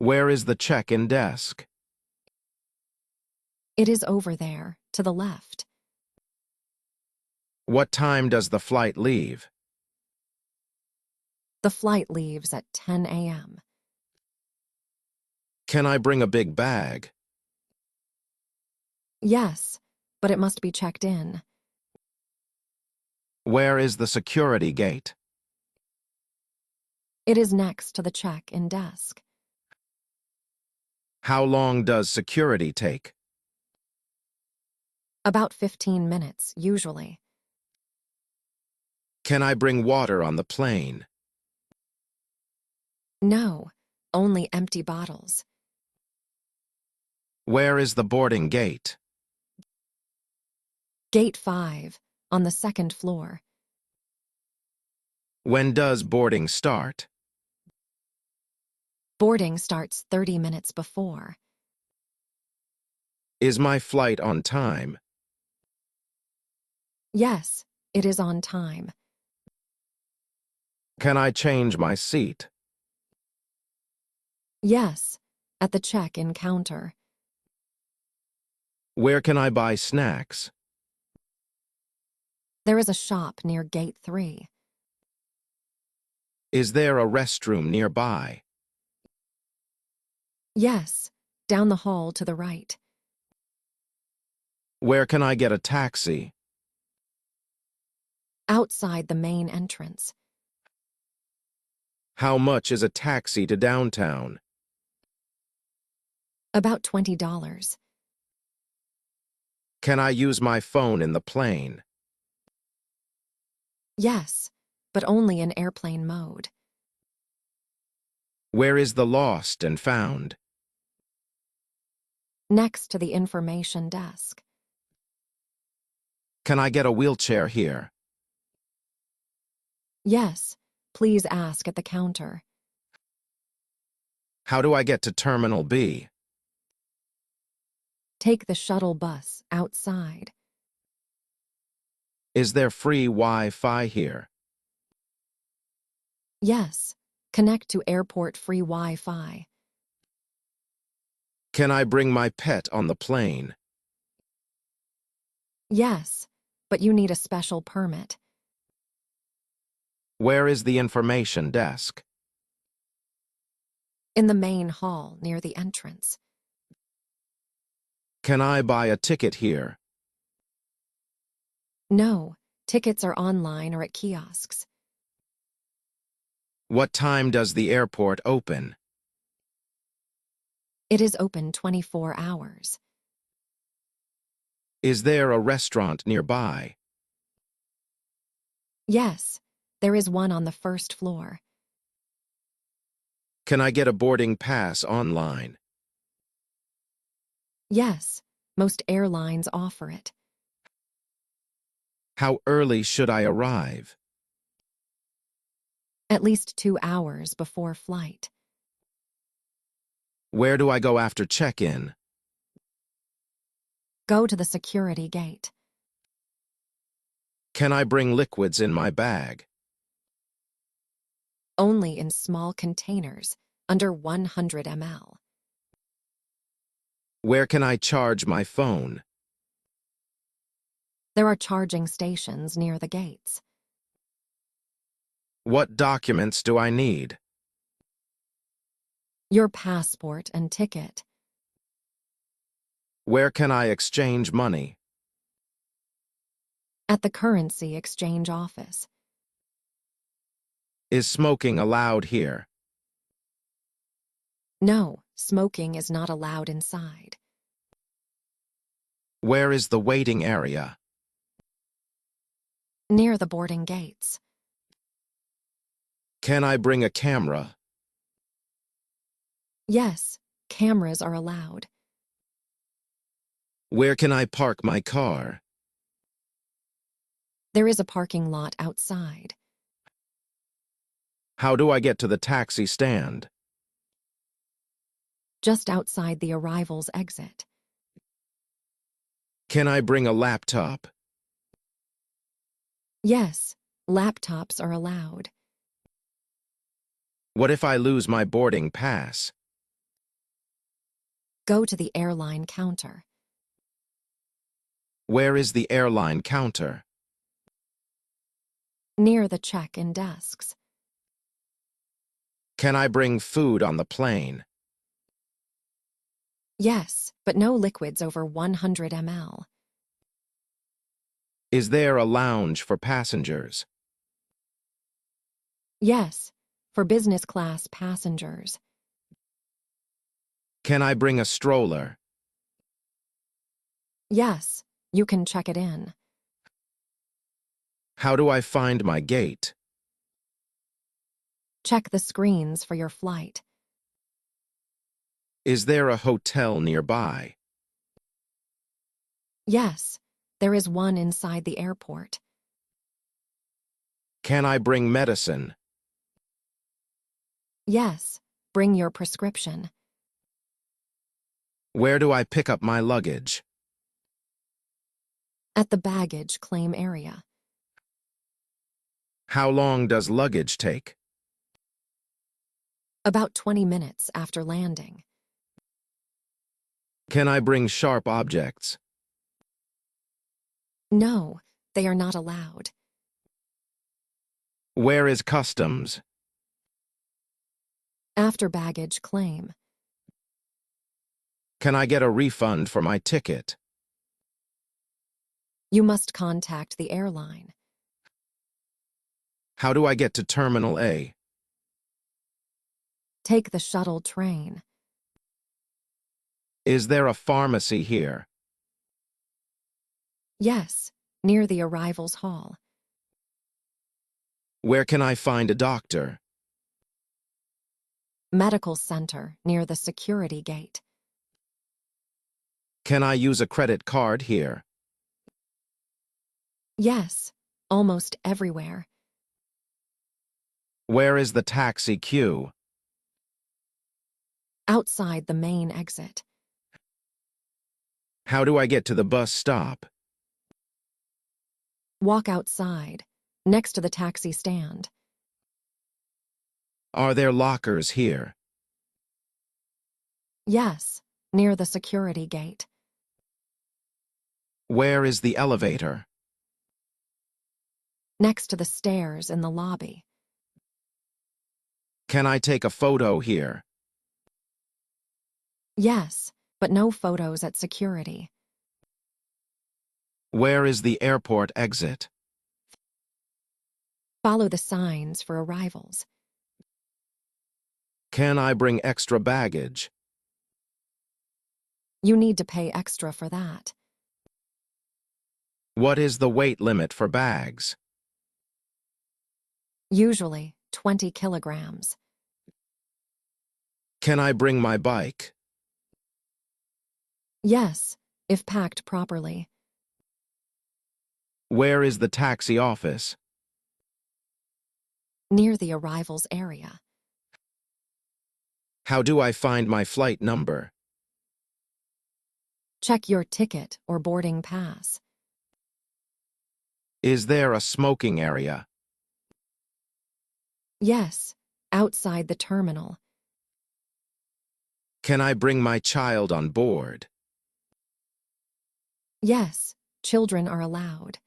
Where is the check-in desk? It is over there, to the left. What time does the flight leave? The flight leaves at 10 a.m. Can I bring a big bag? Yes, but it must be checked in. Where is the security gate? It is next to the check-in desk. How long does security take? About 15 minutes, usually. Can I bring water on the plane? No, only empty bottles. Where is the boarding gate? Gate 5, on the second floor. When does boarding start? Boarding starts 30 minutes before. Is my flight on time? Yes, it is on time. Can I change my seat? Yes, at the check-in counter. Where can I buy snacks? There is a shop near Gate 3. Is there a restroom nearby? Yes, down the hall to the right. Where can I get a taxi? Outside the main entrance. How much is a taxi to downtown? About $20. Can I use my phone in the plane? Yes, but only in airplane mode. Where is the lost and found? Next to the information desk. Can I get a wheelchair here? Yes, please ask at the counter. How do I get to Terminal B? Take the shuttle bus outside. Is there free Wi-Fi here? Yes, connect to airport free Wi-Fi. Can I bring my pet on the plane? Yes, but you need a special permit. Where is the information desk? In the main hall near the entrance. Can I buy a ticket here? No, tickets are online or at kiosks. What time does the airport open? It is open 24 hours. Is there a restaurant nearby? Yes, there is one on the first floor. Can I get a boarding pass online? Yes, most airlines offer it. How early should I arrive? At least 2 hours before flight. Where do I go after check-in? Go to the security gate. Can I bring liquids in my bag? Only in small containers, under 100 ml. Where can I charge my phone? There are charging stations near the gates. What documents do I need? Your passport and ticket. Where can I exchange money? At the currency exchange office. Is smoking allowed here? No, smoking is not allowed inside. Where is the waiting area? Near the boarding gates. Can I bring a camera? Yes, cameras are allowed. Where can I park my car? There is a parking lot outside. How do I get to the taxi stand? Just outside the arrivals exit. Can I bring a laptop? Yes, laptops are allowed. What if I lose my boarding pass? Go to the airline counter. Where is the airline counter? Near the check-in desks. Can I bring food on the plane? Yes, but no liquids over 100 ml. Is there a lounge for passengers? Yes, for business class passengers. Can I bring a stroller? Yes, you can check it in. How do I find my gate? Check the screens for your flight. Is there a hotel nearby? Yes, there is one inside the airport. Can I bring medicine? Yes, bring your prescription. Where do I pick up my luggage? At the baggage claim area. How long does luggage take? About 20 minutes after landing. Can I bring sharp objects? No, they are not allowed. Where is customs? After baggage claim. Can I get a refund for my ticket? You must contact the airline. How do I get to Terminal A? Take the shuttle train. Is there a pharmacy here? Yes, near the arrivals hall. Where can I find a doctor? Medical center near the security gate. Can I use a credit card here? Yes, almost everywhere. Where is the taxi queue? Outside the main exit. How do I get to the bus stop? Walk outside, next to the taxi stand. Are there lockers here? Yes, near the security gate. Where is the elevator? Next to the stairs in the lobby. Can I take a photo here? Yes, but no photos at security. Where is the airport exit? Follow the signs for arrivals. Can I bring extra baggage? You need to pay extra for that. What is the weight limit for bags? Usually 20 kilograms. Can I bring my bike? Yes, if packed properly. Where is the taxi office? Near the arrivals area. How do I find my flight number? Check your ticket or boarding pass. Is there a smoking area? Yes, outside the terminal. Can I bring my child on board? Yes, children are allowed.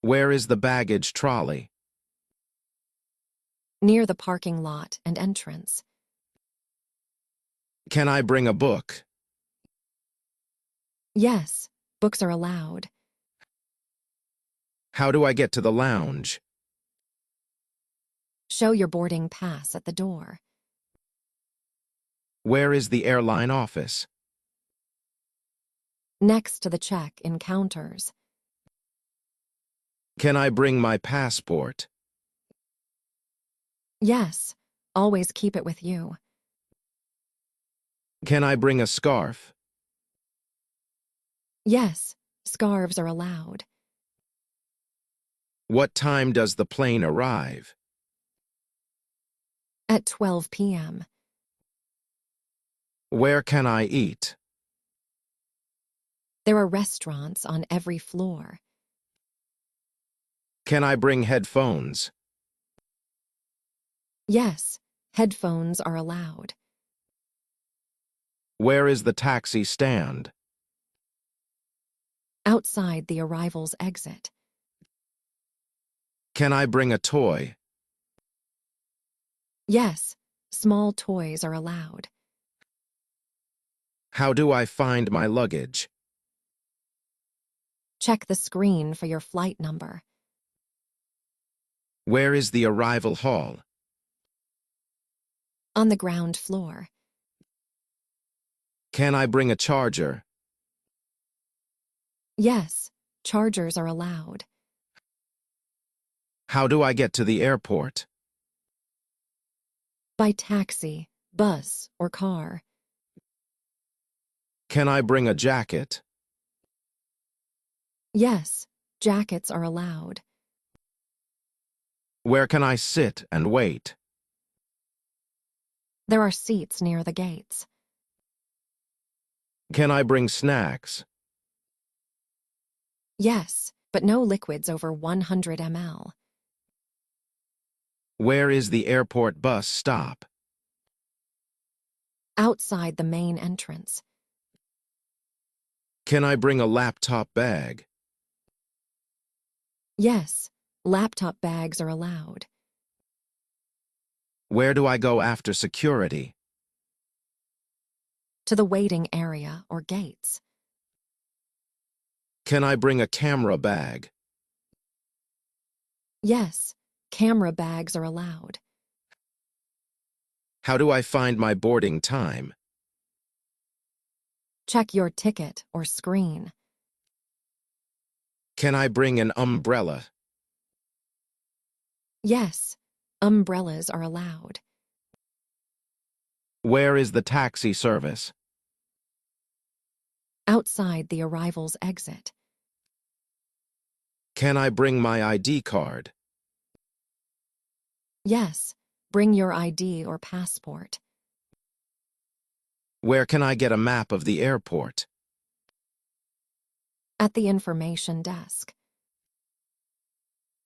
Where is the baggage trolley? Near the parking lot and entrance. Can I bring a book? Yes, books are allowed. How do I get to the lounge? Show your boarding pass at the door. Where is the airline office? Next to the check-in counters. Can I bring my passport? Yes, always keep it with you. Can I bring a scarf? Yes, scarves are allowed. What time does the plane arrive? At 12 p.m. Where can I eat? There are restaurants on every floor. Can I bring headphones? Yes, headphones are allowed. Where is the taxi stand? Outside the arrival's exit. Can I bring a toy? Yes, small toys are allowed. How do I find my luggage? Check the screen for your flight number. Where is the arrival hall? On the ground floor. Can I bring a charger? Yes, chargers are allowed. How do I get to the airport? By taxi, bus, or car. Can I bring a jacket? Yes, jackets are allowed. Where can I sit and wait? There are seats near the gates. Can I bring snacks? Yes, but no liquids over 100 ml. Where is the airport bus stop? Outside the main entrance. Can I bring a laptop bag? Yes, laptop bags are allowed. Where do I go after security? To the waiting area or gates. Can I bring a camera bag? Yes, camera bags are allowed. How do I find my boarding time? Check your ticket or screen. Can I bring an umbrella? Yes, umbrellas are allowed. Where is the taxi service? Outside the arrival's exit. Can I bring my ID card? Yes, bring your ID or passport. Where can I get a map of the airport? At the information desk.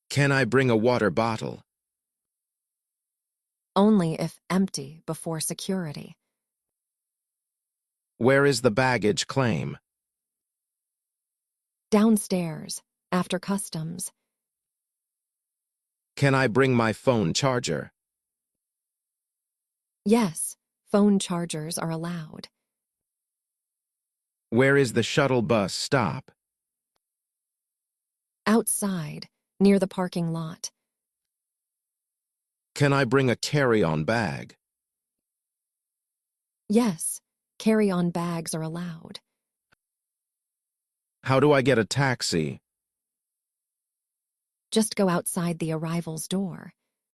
Can I bring a water bottle? Only if empty before security. Where is the baggage claim? Downstairs, after customs. Can I bring my phone charger? Yes, phone chargers are allowed. Where is the shuttle bus stop? Outside, near the parking lot. Can I bring a carry-on bag? Yes, carry-on bags are allowed. How do I get a taxi? Just go outside the arrival's door.